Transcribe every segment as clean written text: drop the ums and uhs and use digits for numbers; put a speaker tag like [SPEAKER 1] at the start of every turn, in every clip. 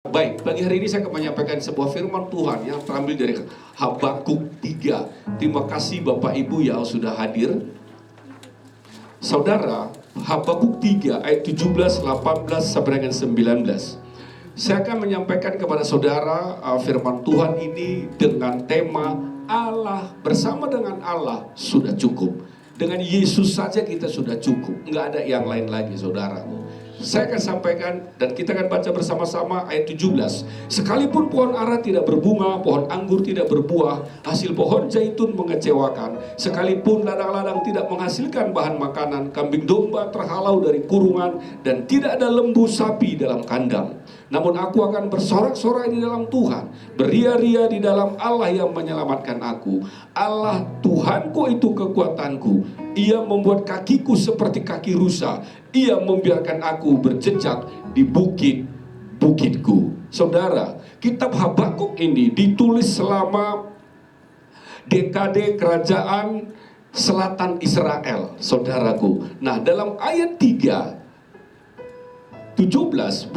[SPEAKER 1] Baik, pagi hari ini saya akan menyampaikan sebuah firman Tuhan yang terambil dari Habakuk 3. Terima kasih Bapak Ibu yang sudah hadir. Saudara, Habakuk 3 ayat 17, 18 sampai dengan 19. Saya akan menyampaikan kepada saudara firman Tuhan ini dengan tema Allah, bersama dengan Allah sudah cukup. Dengan Yesus saja kita sudah cukup, nggak ada yang lain lagi saudara. Saya akan sampaikan dan kita akan baca bersama-sama ayat 17. Sekalipun pohon ara tidak berbunga, pohon anggur tidak berbuah, hasil pohon zaitun mengecewakan, sekalipun ladang-ladang tidak menghasilkan bahan makanan, kambing domba terhalau dari kurungan, dan tidak ada lembu sapi dalam kandang. Namun aku akan bersorak-sorai di dalam Tuhan, beria-ria di dalam Allah yang menyelamatkan aku. Allah Tuhanku itu kekuatanku. Ia membuat kakiku seperti kaki rusa. Ia membiarkan aku berjejak di bukit-bukitku. Saudara, kitab Habakuk ini ditulis selama dekade kerajaan selatan Israel, saudaraku. Nah, dalam ayat 3 17,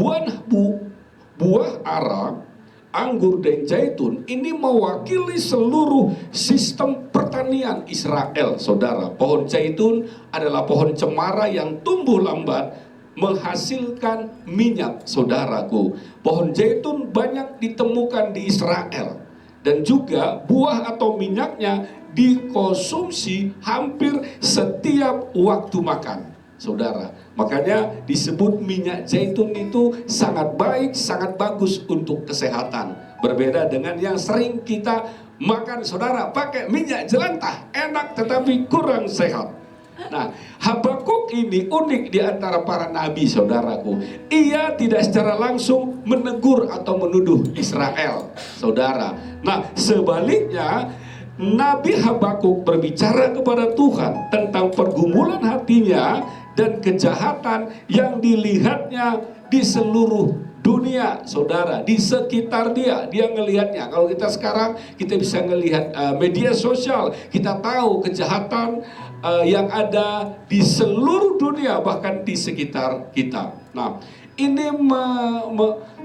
[SPEAKER 1] buah ara, anggur dan zaitun ini mewakili seluruh sistem pertanian Israel, saudara. Pohon zaitun adalah pohon cemara yang tumbuh lambat menghasilkan minyak, saudaraku. Pohon zaitun banyak ditemukan di Israel, dan juga buah atau minyaknya dikonsumsi hampir setiap waktu makan, saudara. Makanya disebut minyak zaitun itu sangat baik, sangat bagus untuk kesehatan. Berbeda dengan yang sering kita makan, saudara, pakai minyak jelantah, enak tetapi kurang sehat. Nah, Habakuk ini unik di antara para nabi, saudaraku. Ia tidak secara langsung menegur atau menuduh Israel, saudara. Nah, sebaliknya Nabi Habakuk berbicara kepada Tuhan tentang pergumulan hatinya dan kejahatan yang dilihatnya di seluruh dunia, saudara, di sekitar dia. Dia ngelihatnya. Kalau kita sekarang, kita bisa ngelihat media sosial, kita tahu kejahatan yang ada di seluruh dunia, bahkan di sekitar kita. Nah, ini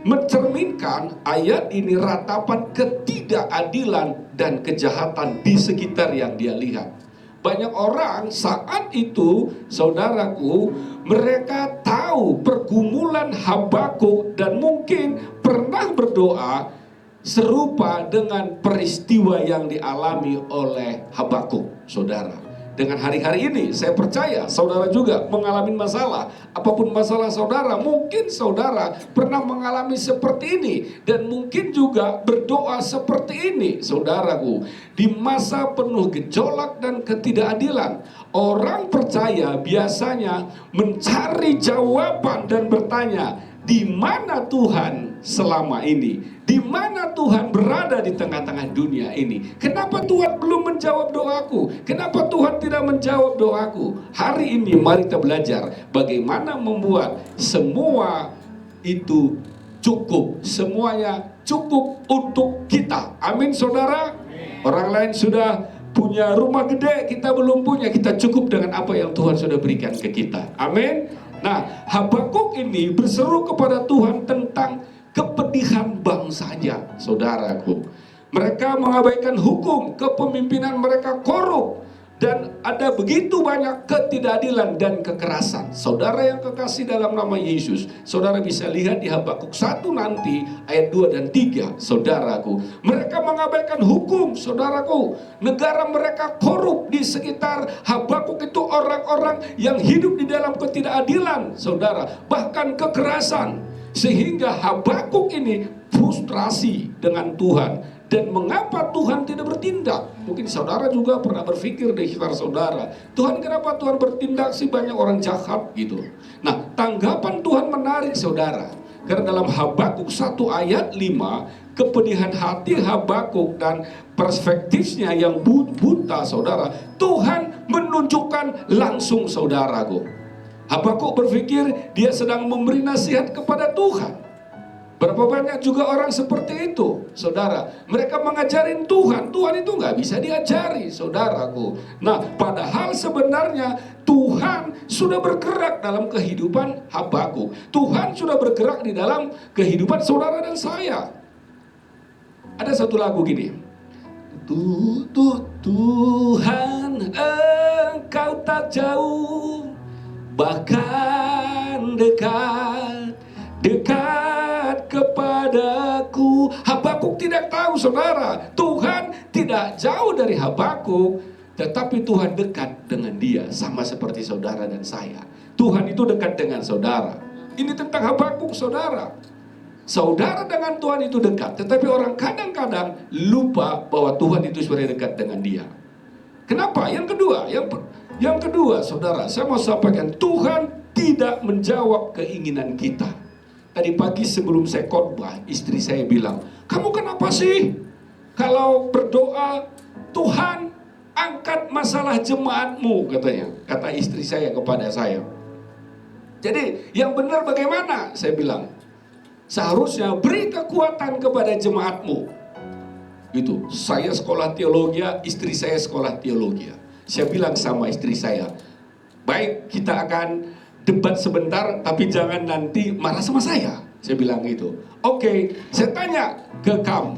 [SPEAKER 1] mencerminkan ayat ini ratapan ketidakadilan dan kejahatan di sekitar yang dia lihat. Banyak orang saat itu, saudaraku, mereka tahu pergumulan Habakuk dan mungkin pernah berdoa serupa dengan peristiwa yang dialami oleh Habakuk, saudara. Dengan hari-hari ini, saya percaya saudara juga mengalami masalah. Apapun masalah saudara, mungkin saudara pernah mengalami seperti ini. Dan mungkin juga berdoa seperti ini, saudaraku. Di masa penuh gejolak dan ketidakadilan, orang percaya biasanya mencari jawaban dan bertanya, di mana Tuhan selama ini? Di mana Tuhan berada di tengah-tengah dunia ini? Kenapa Tuhan belum menjawab doaku? Kenapa Tuhan tidak menjawab doaku? Hari ini mari kita belajar bagaimana membuat semua itu cukup. Semuanya cukup untuk kita. Amin, saudara. Orang lain sudah punya rumah gede, kita belum punya. Kita cukup dengan apa yang Tuhan sudah berikan ke kita. Amin. Nah, Habakuk ini berseru kepada Tuhan tentang kepedihan bangsanya, saudaraku. Mereka mengabaikan hukum, kepemimpinan mereka korup, dan ada begitu banyak ketidakadilan dan kekerasan. Saudara yang kekasih dalam nama Yesus, saudara bisa lihat di Habakuk 1 nanti ayat 2 dan 3, saudaraku. Mereka mengabaikan hukum, saudaraku. Negara mereka korup. Di sekitar Habakuk itu orang-orang yang hidup di dalam ketidakadilan, saudara, bahkan kekerasan. Sehingga Habakuk ini frustrasi dengan Tuhan. Dan mengapa Tuhan tidak bertindak? Mungkin saudara juga pernah berpikir di sekitar saudara, Tuhan, kenapa Tuhan bertindak sih, banyak orang jahat gitu. Nah, tanggapan Tuhan menarik, saudara. Karena dalam Habakuk 1 ayat 5, kepedihan hati Habakuk dan perspektifnya yang buta, saudara, Tuhan menunjukkan langsung, saudaraku. Habakuk berpikir dia sedang memberi nasihat kepada Tuhan. Berapa banyak juga orang seperti itu, saudara. Mereka mengajarin Tuhan, Tuhan itu nggak bisa diajari, saudaraku. Nah, padahal sebenarnya Tuhan sudah bergerak dalam kehidupan Habakuk. Tuhan sudah bergerak di dalam kehidupan saudara dan saya. Ada satu lagu gini. Tuhan, Engkau tak jauh, bahkan dekat kepadaku. Habakuk tidak tahu, saudara, Tuhan tidak jauh dari Habakuk, tetapi Tuhan dekat dengan dia, sama seperti saudara dan saya. Tuhan itu dekat dengan saudara. Ini tentang Habakuk, saudara. Saudara dengan Tuhan itu dekat, tetapi orang kadang-kadang lupa bahwa Tuhan itu sebenarnya dekat dengan dia. Kenapa? Yang kedua, saudara, saya mau sampaikan, Tuhan tidak menjawab keinginan kita. Tadi pagi sebelum saya khotbah, istri saya bilang, kamu kenapa sih kalau berdoa, Tuhan angkat masalah jemaatmu, katanya, kata istri saya kepada saya. Jadi yang benar bagaimana? Saya bilang, seharusnya beri kekuatan kepada jemaatmu. Gitu. Saya sekolah teologi, istri saya sekolah teologi. Saya bilang sama istri saya, baik, kita akan debat sebentar, tapi jangan nanti marah sama saya. Saya bilang gitu. Oke, saya tanya ke kamu,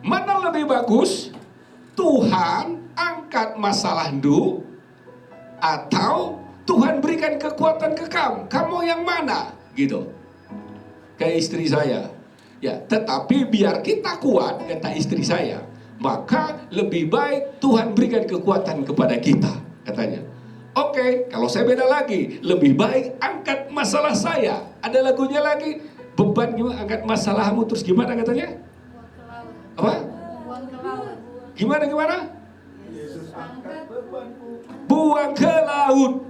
[SPEAKER 1] mana lebih bagus? Tuhan angkat masalah Ndu, atau Tuhan berikan kekuatan ke kamu? Kamu yang mana? Gitu. Kayak istri saya, ya, tetapi biar kita kuat, kata istri saya, maka lebih baik Tuhan berikan kekuatan kepada kita, katanya. Oke, kalau saya beda lagi, lebih baik angkat masalah saya. Ada lagunya lagi, beban gimana, angkat masalahmu, terus gimana katanya? Apa? Gimana?
[SPEAKER 2] Yesus angkat bebanmu,
[SPEAKER 1] Buang ke laut.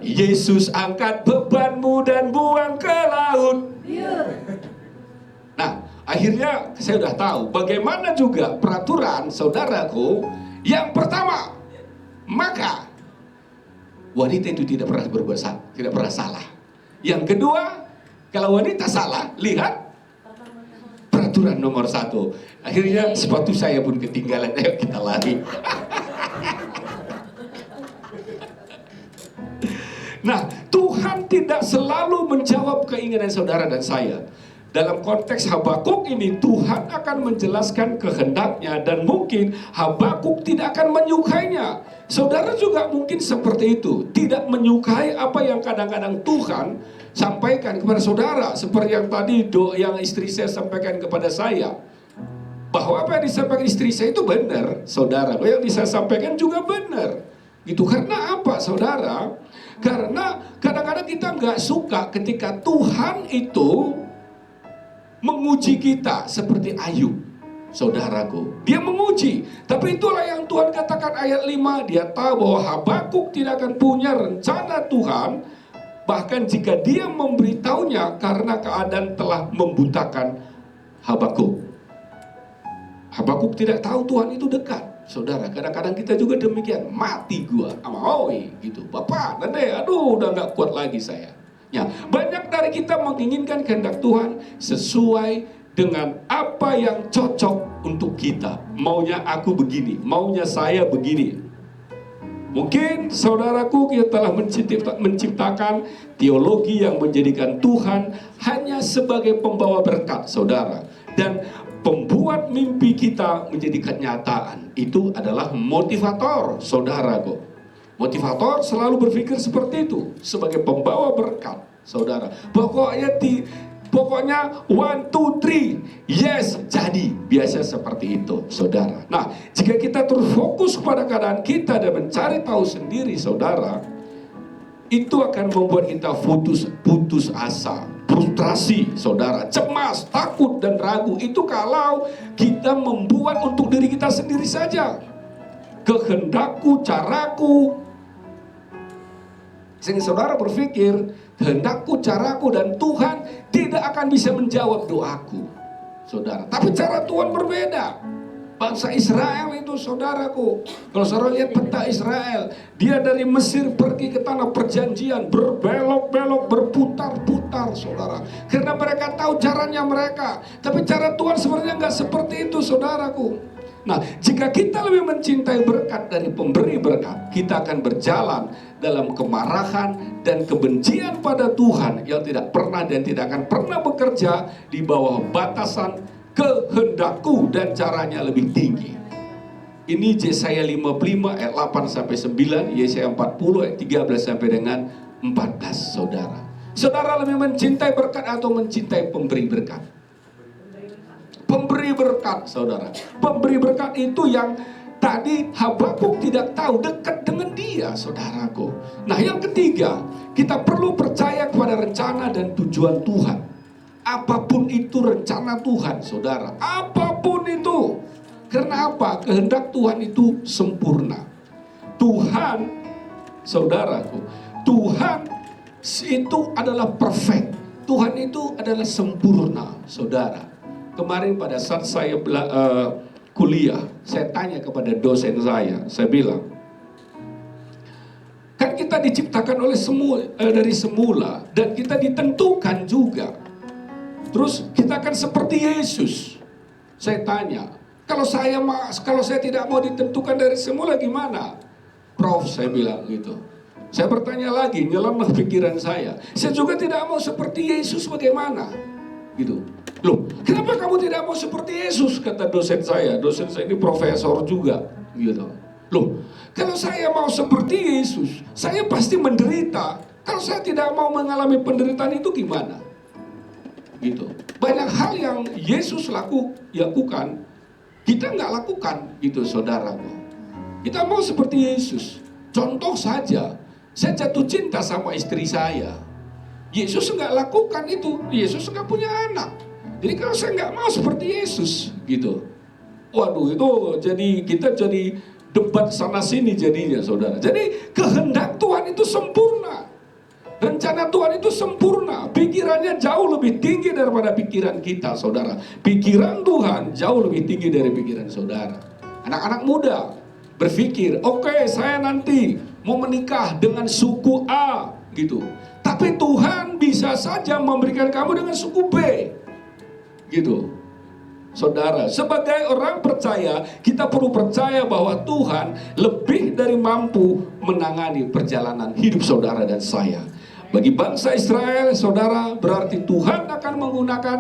[SPEAKER 1] Yesus angkat bebanmu dan buang ke laut. Nah, akhirnya saya sudah tahu bagaimana juga peraturan, saudaraku. Yang pertama, maka wanita itu tidak pernah berbuat salah, tidak pernah salah. Yang kedua, kalau wanita salah, lihat peraturan nomor 1. Akhirnya sepatu saya pun ketinggalan. Ayo kita lari. Nah, Tuhan tidak selalu menjawab keinginan saudara dan saya. Dalam konteks Habakuk ini, Tuhan akan menjelaskan kehendaknya, dan mungkin Habakuk tidak akan menyukainya. Saudara juga mungkin seperti itu, tidak menyukai apa yang kadang-kadang Tuhan sampaikan kepada saudara. Seperti yang tadi yang istri saya sampaikan kepada saya, bahwa apa yang disampaikan istri saya itu benar, saudara. Yang saya sampaikan juga benar. Gitu. Karena apa, saudara? Karena kadang-kadang kita nggak suka ketika Tuhan itu menguji kita seperti Ayub, saudaraku. Dia menguji, tapi itulah yang Tuhan katakan ayat 5. Dia tahu bahwa Habakuk tidak akan punya rencana Tuhan, bahkan jika dia memberitahunya, karena keadaan telah membutakan Habakuk. Habakuk tidak tahu Tuhan itu dekat. Saudara, kadang-kadang kita juga demikian, mati gua sama oi gitu, bapak, nade, aduh udah nggak kuat lagi saya. Ya, banyak dari kita menginginkan kehendak Tuhan sesuai dengan apa yang cocok untuk kita. Maunya aku begini, maunya saya begini. Mungkin saudaraku, kita telah menciptakan teologi yang menjadikan Tuhan hanya sebagai pembawa berkat, saudara, dan pembuat mimpi kita menjadi kenyataan. Itu adalah motivator, saudaraku. Motivator selalu berpikir seperti itu, sebagai pembawa berkat, saudara. Pokoknya 1, 2, 3, yes, jadi. Biasa seperti itu, saudara. Nah, jika kita terus fokus kepada keadaan kita dan mencari tahu sendiri, saudara, itu akan membuat kita putus asa, frustrasi, saudara, cemas, takut, dan ragu. Itu kalau kita membuat untuk diri kita sendiri saja. Kehendakku, caraku. Sehingga saudara berpikir, kehendakku, caraku, dan Tuhan tidak akan bisa menjawab doaku, saudara. Tapi cara Tuhan berbeda. Bangsa Israel itu, saudaraku, kalau saudara lihat peta Israel, dia dari Mesir pergi ke tanah perjanjian, berbelok-belok, berputar-putar, saudara, karena mereka tahu caranya mereka. Tapi cara Tuhan sebenarnya nggak seperti itu, saudaraku. Nah, jika kita lebih mencintai berkat dari pemberi berkat, kita akan berjalan dalam kemarahan dan kebencian pada Tuhan yang tidak pernah dan tidak akan pernah bekerja di bawah batasan kehendakku dan caranya lebih tinggi. Ini Yesaya 55 ayat 8 sampai 9, Yesaya 40 ayat 13 sampai dengan 14, saudara. Saudara lebih mencintai berkat atau mencintai pemberi berkat? Pemberi berkat, saudara. Pemberi berkat itu yang tadi Habakuk tidak tahu dekat dengan dia, saudaraku. Nah, yang ketiga, kita perlu percaya kepada rencana dan tujuan Tuhan. Apapun itu rencana Tuhan, saudara. Apapun itu. Karena apa? Kehendak Tuhan itu sempurna. Tuhan, saudaraku, Tuhan itu adalah perfect. Tuhan itu adalah sempurna, saudara. Kemarin pada saat saya kuliah, saya tanya kepada dosen saya bilang, kan kita diciptakan oleh dari semula, dan kita ditentukan juga. Terus kita akan seperti Yesus. Saya tanya, kalau saya tidak mau ditentukan dari semula gimana? Prof, saya bilang gitu. Saya bertanya lagi, nyeleneh pikiran saya. Saya juga tidak mau seperti Yesus, bagaimana? Gitu. Loh, kenapa kamu tidak mau seperti Yesus? Kata dosen saya. Dosen saya ini profesor juga, gitu. Loh, kalau saya mau seperti Yesus, saya pasti menderita. Kalau saya tidak mau mengalami penderitaan itu gimana? Gitu. Banyak hal yang Yesus lakukan, kita nggak lakukan, gitu, saudaraku. Kita mau seperti Yesus. Contoh saja, saya jatuh cinta sama istri saya. Yesus nggak lakukan itu. Yesus nggak punya anak. Jadi kalau saya nggak mau seperti Yesus, gitu. Waduh, itu kita jadi debat sana sini jadinya, saudara. Jadi kehendak Tuhan itu sempurna. Rencana Tuhan itu sempurna. Pikirannya jauh lebih tinggi daripada pikiran kita, saudara. Pikiran Tuhan jauh lebih tinggi dari pikiran saudara. Anak-anak muda berpikir, oke, saya nanti mau menikah dengan suku A, gitu. Tapi Tuhan bisa saja memberikan kamu dengan suku B, gitu. Saudara, sebagai orang percaya, kita perlu percaya bahwa Tuhan lebih dari mampu menangani perjalanan hidup saudara dan saya. Bagi bangsa Israel, saudara, berarti Tuhan akan menggunakan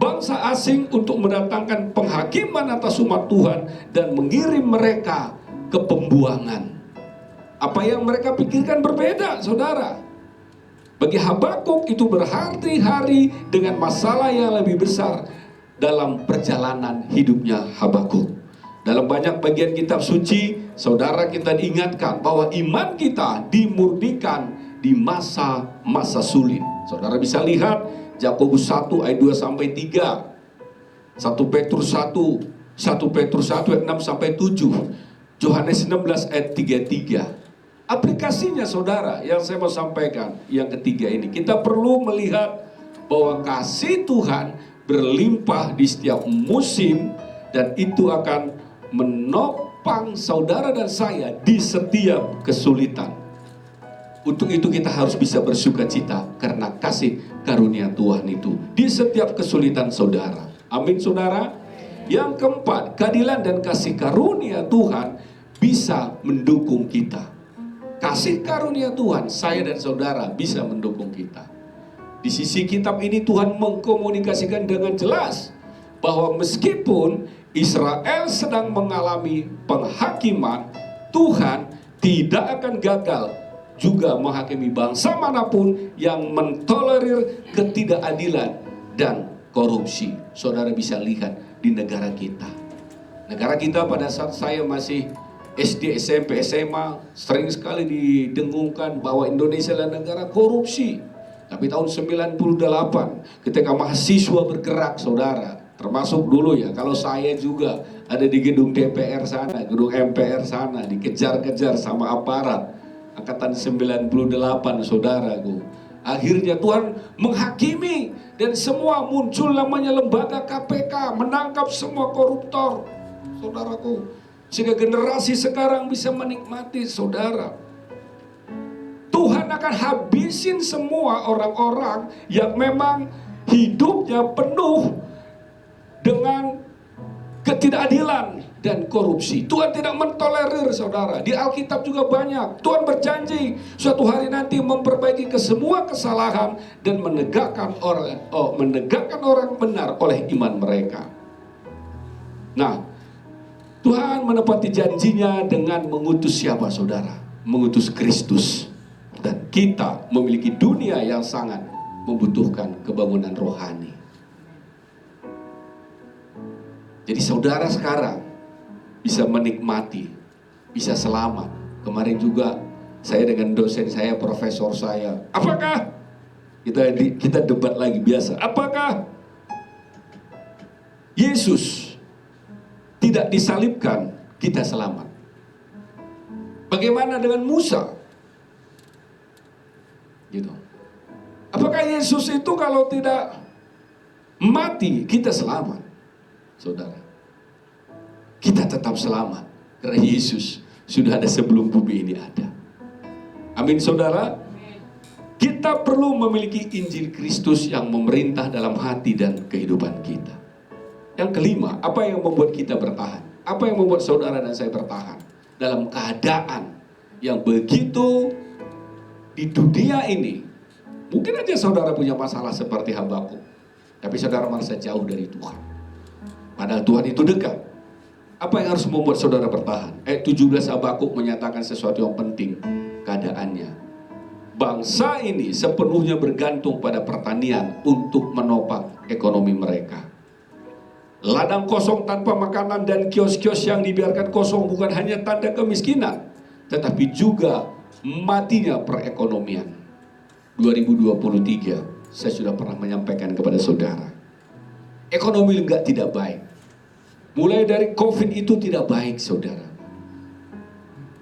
[SPEAKER 1] bangsa asing untuk mendatangkan penghakiman atas umat Tuhan dan mengirim mereka ke pembuangan. Apa yang mereka pikirkan berbeda, saudara. Bagi Habakuk itu berhari-hari dengan masalah yang lebih besar dalam perjalanan hidupnya Habakuk. Dalam banyak bagian kitab suci, saudara, kita diingatkan bahwa iman kita dimurnikan di masa-masa sulit. Saudara bisa lihat Yakobus 1 ayat 2 sampai 3, 1 Petrus 1 ayat 6 sampai 7, Yohanes 16 ayat 33. Aplikasinya, saudara, yang saya mau sampaikan yang ketiga ini, kita perlu melihat bahwa kasih Tuhan berlimpah di setiap musim, dan itu akan menopang saudara dan saya di setiap kesulitan. Untuk itu kita harus bisa bersuka cita karena kasih karunia Tuhan itu di setiap kesulitan saudara. Amin, saudara. Yang keempat, keadilan dan kasih karunia Tuhan bisa mendukung kita. Kasih karunia Tuhan, saya dan saudara bisa mendukung kita. Di sisi kitab ini Tuhan mengkomunikasikan dengan jelas bahwa meskipun Israel sedang mengalami penghakiman, Tuhan tidak akan gagal juga menghakimi bangsa manapun yang mentolerir ketidakadilan dan korupsi. Saudara bisa lihat di negara kita. Negara kita pada saat saya masih SD, SMP, SMA, sering sekali didengungkan bahwa Indonesia adalah negara korupsi. Tapi tahun 98 ketika mahasiswa bergerak, saudara, termasuk dulu ya, kalau saya juga ada di gedung DPR sana, gedung MPR sana, dikejar-kejar sama aparat angkatan 98, saudaraku. Akhirnya Tuhan menghakimi dan semua muncul namanya lembaga KPK, menangkap semua koruptor, saudaraku. Sehingga generasi sekarang bisa menikmati, saudara. Tuhan akan habisin semua orang-orang yang memang hidupnya penuh dengan ketidakadilan, dan korupsi. Tuhan tidak mentolerir, saudara. Di Alkitab juga banyak. Tuhan berjanji suatu hari nanti memperbaiki semua kesalahan dan menegakkan orang benar oleh iman mereka. Nah, Tuhan menepati janjinya dengan mengutus siapa, saudara? Mengutus Kristus. Dan kita memiliki dunia yang sangat membutuhkan kebangunan rohani. Jadi saudara sekarang bisa menikmati, bisa selamat. Kemarin juga saya dengan dosen saya, profesor saya, apakah kita debat lagi biasa, apakah Yesus tidak disalibkan kita selamat? Bagaimana dengan Musa? Gitu. Apakah Yesus itu kalau tidak mati kita selamat? Saudara, kita tetap selamat karena Yesus sudah ada sebelum bumi ini ada. Amin, saudara. Kita perlu memiliki Injil Kristus yang memerintah dalam hati dan kehidupan kita. Yang kelima, apa yang membuat kita bertahan? Apa yang membuat saudara dan saya bertahan dalam keadaan yang begitu di dunia ini? Mungkin aja saudara punya masalah seperti Habakuk, tapi saudara merasa jauh dari Tuhan. Padahal Tuhan itu dekat. Apa yang harus membuat saudara bertahan? 17 Habakuk menyatakan sesuatu yang penting. Keadaannya, bangsa ini sepenuhnya bergantung pada pertanian untuk menopang ekonomi mereka. Ladang kosong tanpa makanan dan kios-kios yang dibiarkan kosong bukan hanya tanda kemiskinan, tetapi juga matinya perekonomian. 2023 saya sudah pernah menyampaikan kepada saudara, ekonomi tidak baik. Mulai dari COVID itu tidak baik, saudara.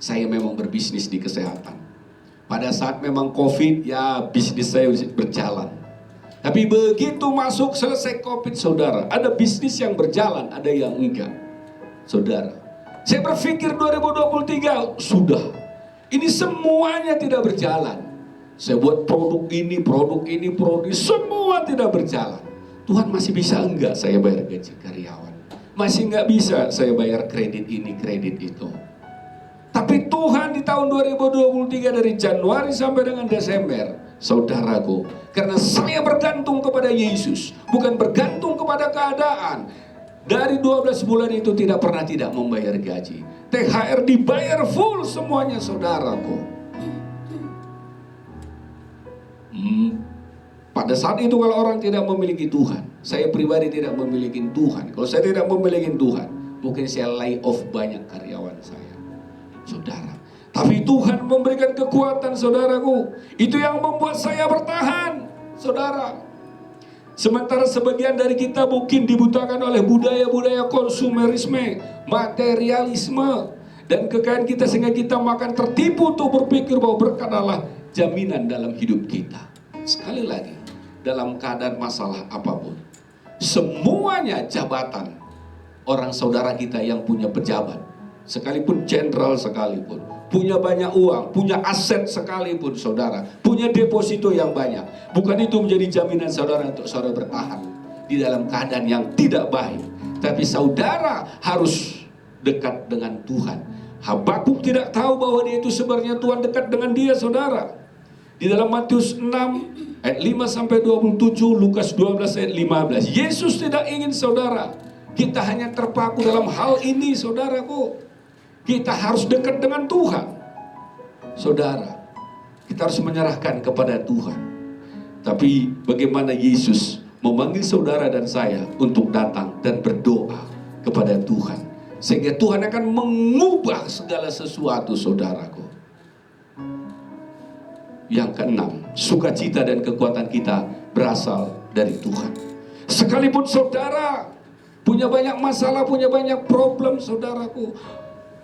[SPEAKER 1] Saya memang berbisnis di kesehatan. Pada saat memang COVID, ya bisnis saya berjalan. Tapi begitu masuk selesai COVID, saudara, ada bisnis yang berjalan, ada yang enggak. Saudara, saya berpikir 2023 sudah, ini semuanya tidak berjalan. Saya buat produk ini, semua tidak berjalan. Tuhan masih bisa enggak saya bayar gaji karyawan? Masih enggak bisa saya bayar kredit ini, kredit itu. Tapi Tuhan di tahun 2023 dari Januari sampai dengan Desember, saudaraku, karena saya bergantung kepada Yesus, bukan bergantung kepada keadaan. Dari 12 bulan itu tidak pernah tidak membayar gaji. THR dibayar full semuanya, saudaraku. Pada saat itu kalau orang tidak memiliki Tuhan, saya pribadi tidak memiliki Tuhan. Kalau saya tidak memiliki Tuhan, mungkin saya lay off banyak karyawan saya, saudara. Tapi Tuhan memberikan kekuatan, saudaraku. Itu yang membuat saya bertahan, saudara. Sementara sebagian dari kita mungkin dibutakan oleh budaya-budaya konsumerisme, materialisme, dan kekayaan kita sehingga kita makan tertipu untuk berpikir bahwa berkat adalah jaminan dalam hidup kita. Sekali lagi, dalam keadaan masalah apapun, semuanya jabatan orang saudara kita yang punya pejabat, sekalipun jenderal sekalipun, punya banyak uang, punya aset sekalipun, saudara, punya deposito yang banyak, bukan itu menjadi jaminan saudara untuk saudara bertahan di dalam keadaan yang tidak baik. Tapi saudara harus dekat dengan Tuhan. Habakuk tidak tahu bahwa dia itu sebenarnya Tuhan dekat dengan dia, saudara. Di dalam Matius 6 ayat 5 sampai 27, Lukas 12 ayat 15. Yesus tidak ingin saudara kita hanya terpaku dalam hal ini, saudaraku. Kita harus dekat dengan Tuhan. Saudara, kita harus menyerahkan kepada Tuhan. Tapi bagaimana Yesus memanggil saudara dan saya untuk datang dan berdoa kepada Tuhan, sehingga Tuhan akan mengubah segala sesuatu, saudaraku. Yang keenam, sukacita dan kekuatan kita berasal dari Tuhan. Sekalipun saudara punya banyak masalah, punya banyak problem, saudaraku.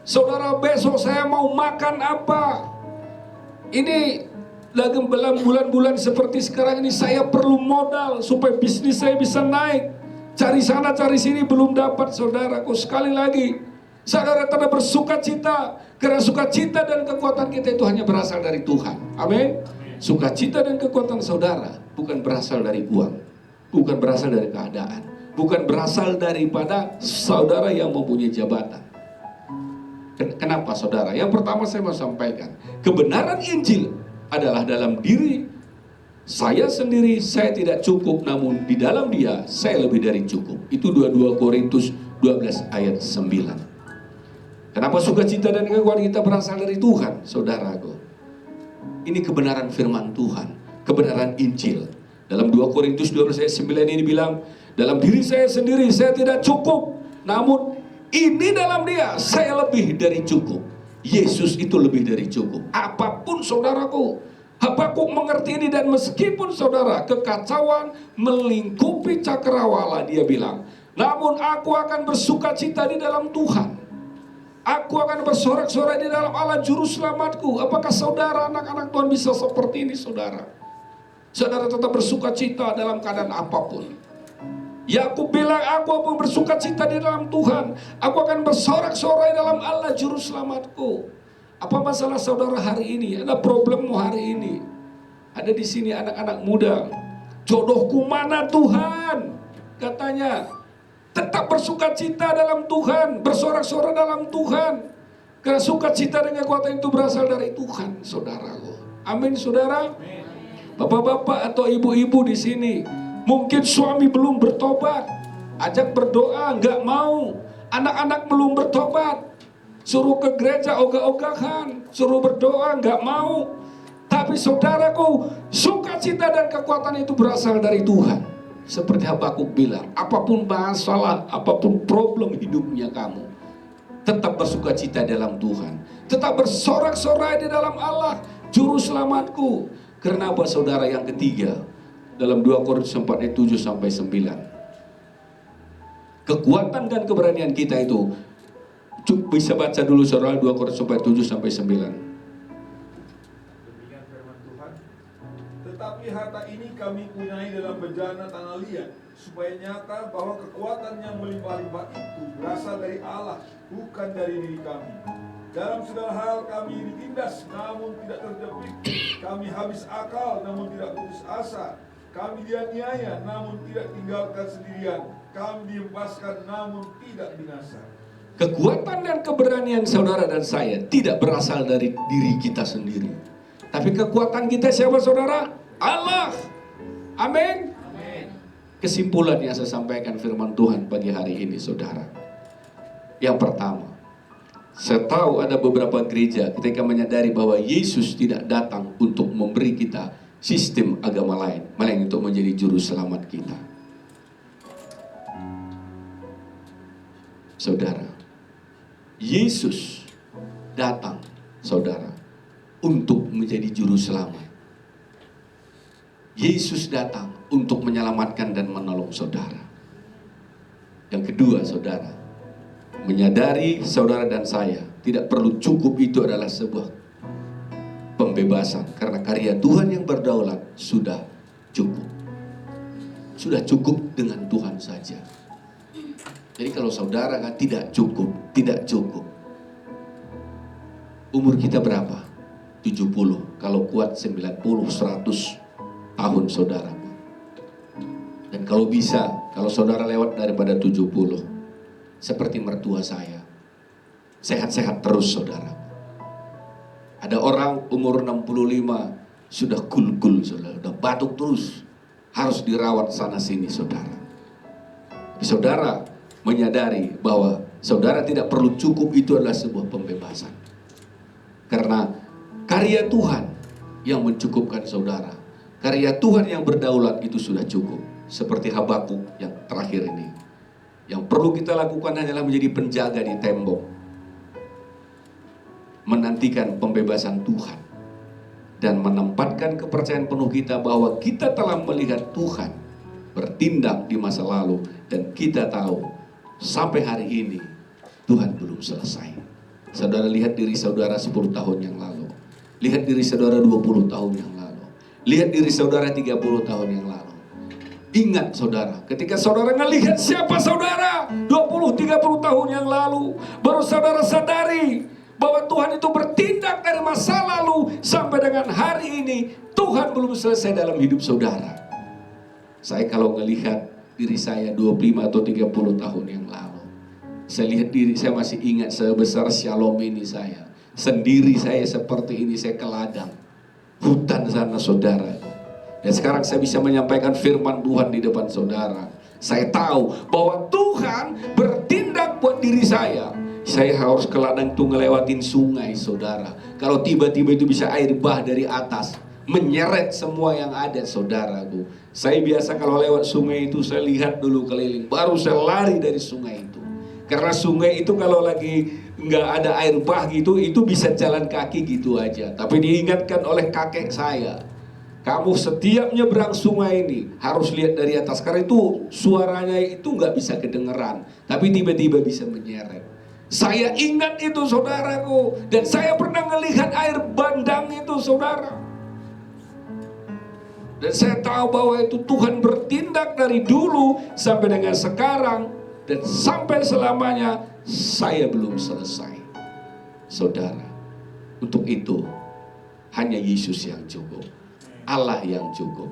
[SPEAKER 1] Saudara, besok saya mau makan apa? Ini lagi bulan-bulan seperti sekarang ini, saya perlu modal supaya bisnis saya bisa naik. Cari sana, cari sini, belum dapat, saudaraku. Sekali lagi, saudara tetap bersukacita, karena sukacita dan kekuatan kita itu hanya berasal dari Tuhan. Amin. Sukacita dan kekuatan saudara bukan berasal dari uang, bukan berasal dari keadaan, bukan berasal daripada saudara yang mempunyai jabatan. Kenapa saudara? Yang pertama saya mau sampaikan, kebenaran Injil adalah dalam diri saya sendiri saya tidak cukup, namun di dalam Dia saya lebih dari cukup. Itu 22 Korintus 12 ayat 9. Kenapa sukacita dan kekuatan kita berasal dari Tuhan, saudaraku? Ini kebenaran firman Tuhan, kebenaran Injil. Dalam 2 Korintus 12 ayat 9 ini bilang, dalam diri saya sendiri saya tidak cukup, namun ini dalam Dia saya lebih dari cukup. Yesus itu lebih dari cukup. Apapun saudaraku, Habakuk mengerti ini, dan meskipun saudara kekacauan melingkupi cakrawala, dia bilang, namun aku akan bersukacita di dalam Tuhan. Aku akan bersorak-sorai di dalam Allah juru selamatku. Apakah saudara anak-anak Tuhan bisa seperti ini saudara? Saudara tetap bersukacita dalam keadaan apapun. Yakub bilang, aku akan bersukacita di dalam Tuhan. Aku akan bersorak-sorai dalam Allah juru selamatku. Apa masalah saudara hari ini? Ada problemmu hari ini? Ada di sini anak-anak muda. Jodohku mana Tuhan? Katanya. Tetap bersukacita dalam Tuhan, bersorak-sorai dalam Tuhan. Karena sukacita dan kekuatan itu berasal dari Tuhan, saudaraku. Amin, saudara. Bapak-bapak atau ibu-ibu di sini, mungkin suami belum bertobat, ajak berdoa, nggak mau. Anak-anak belum bertobat, suruh ke gereja ogah-ogahan, suruh berdoa, nggak mau. Tapi saudaraku, sukacita dan kekuatan itu berasal dari Tuhan. Seperti Habakuk bilang, apapun masalah, apapun problem hidupnya kamu, tetap bersukacita dalam Tuhan. Tetap bersorak-sorai di dalam Allah, juru selamatku. Karena apa saudara? Yang ketiga, dalam 2 Korintus 4 ayat 7 sampai 9. Kekuatan dan keberanian kita itu, bisa baca dulu saudara 2 Korintus 4 7 sampai 9.
[SPEAKER 2] Tetapi harta ini kami punyai dalam bejana tanah liat, supaya nyata bahwa kekuatan yang melimpah-limpah itu berasal dari Allah, bukan dari diri kami. Dalam segala hal kami ditindas, namun tidak terjepit. Kami habis akal, namun tidak putus asa. Kami dianiaya, namun tidak tinggalkan sendirian. Kami dihempaskan, namun tidak binasa.
[SPEAKER 1] Kekuatan dan keberanian saudara dan saya tidak berasal dari diri kita sendiri. Tapi kekuatan kita siapa saudara? Allah. Amin. Kesimpulan yang saya sampaikan firman Tuhan pagi hari ini saudara. Yang pertama, saya tahu ada beberapa gereja ketika menyadari bahwa Yesus tidak datang untuk memberi kita sistem agama lain, melainkan untuk menjadi juru selamat kita. Saudara, Yesus datang saudara untuk menjadi juru selamat. Yesus datang untuk menyelamatkan dan menolong saudara. Yang kedua saudara, menyadari saudara dan saya tidak perlu cukup itu adalah sebuah pembebasan, karena karya Tuhan yang berdaulat sudah cukup. Sudah cukup dengan Tuhan saja. Jadi kalau saudara kan tidak cukup. Umur kita berapa? 70, kalau kuat 90, 100 tahun saudara. Dan kalau bisa, kalau saudara lewat daripada 70, seperti mertua saya, sehat-sehat terus saudara. Ada orang umur 65 sudah gul-gul saudara, sudah batuk terus, harus dirawat sana sini saudara. Tapi saudara menyadari bahwa saudara tidak perlu cukup, itu adalah sebuah pembebasan. Karena karya Tuhan yang mencukupkan saudara. Karya Tuhan yang berdaulat itu sudah cukup. Seperti Habakuk yang terakhir ini. Yang perlu kita lakukan hanyalah menjadi penjaga di tembok, menantikan pembebasan Tuhan, dan menempatkan kepercayaan penuh kita bahwa kita telah melihat Tuhan bertindak di masa lalu, dan kita tahu sampai hari ini Tuhan belum selesai. Saudara lihat diri saudara 10 tahun yang lalu, lihat diri saudara 20 tahun yang lalu, lihat diri saudara 30 tahun yang lalu. Ingat saudara, ketika saudara ngelihat siapa saudara 20-30 tahun yang lalu, baru saudara sadari bahwa Tuhan itu bertindak dari masa lalu sampai dengan hari ini. Tuhan belum selesai dalam hidup saudara. Saya kalau ngelihat diri saya 25 atau 30 tahun yang lalu. Saya lihat diri saya masih ingat sebesar Shalom ini saya. Sendiri saya seperti ini, saya ke ladang hutan sana saudara. Dan sekarang saya bisa menyampaikan firman Tuhan di depan saudara. Saya tahu bahwa Tuhan bertindak buat diri saya. Saya harus ke ladang itu ngelewatin sungai saudara. Kalau tiba-tiba itu bisa air bah dari atas menyeret semua yang ada saudaraku. Saya biasa kalau lewat sungai itu saya lihat dulu keliling, baru saya lari dari sungai itu. Karena sungai itu kalau lagi nggak ada air bah gitu, itu bisa jalan kaki gitu aja. Tapi diingatkan oleh kakek saya, kamu setiap nyebrang sungai ini harus lihat dari atas. Karena itu suaranya itu nggak bisa kedengeran, tapi tiba-tiba bisa menyeret. Saya ingat itu saudaraku. Dan saya pernah melihat air bandang itu saudara. Dan saya tahu bahwa itu Tuhan bertindak dari dulu sampai dengan sekarang. Dan sampai selamanya saya belum selesai. Saudara, untuk itu hanya Yesus yang cukup, Allah yang cukup.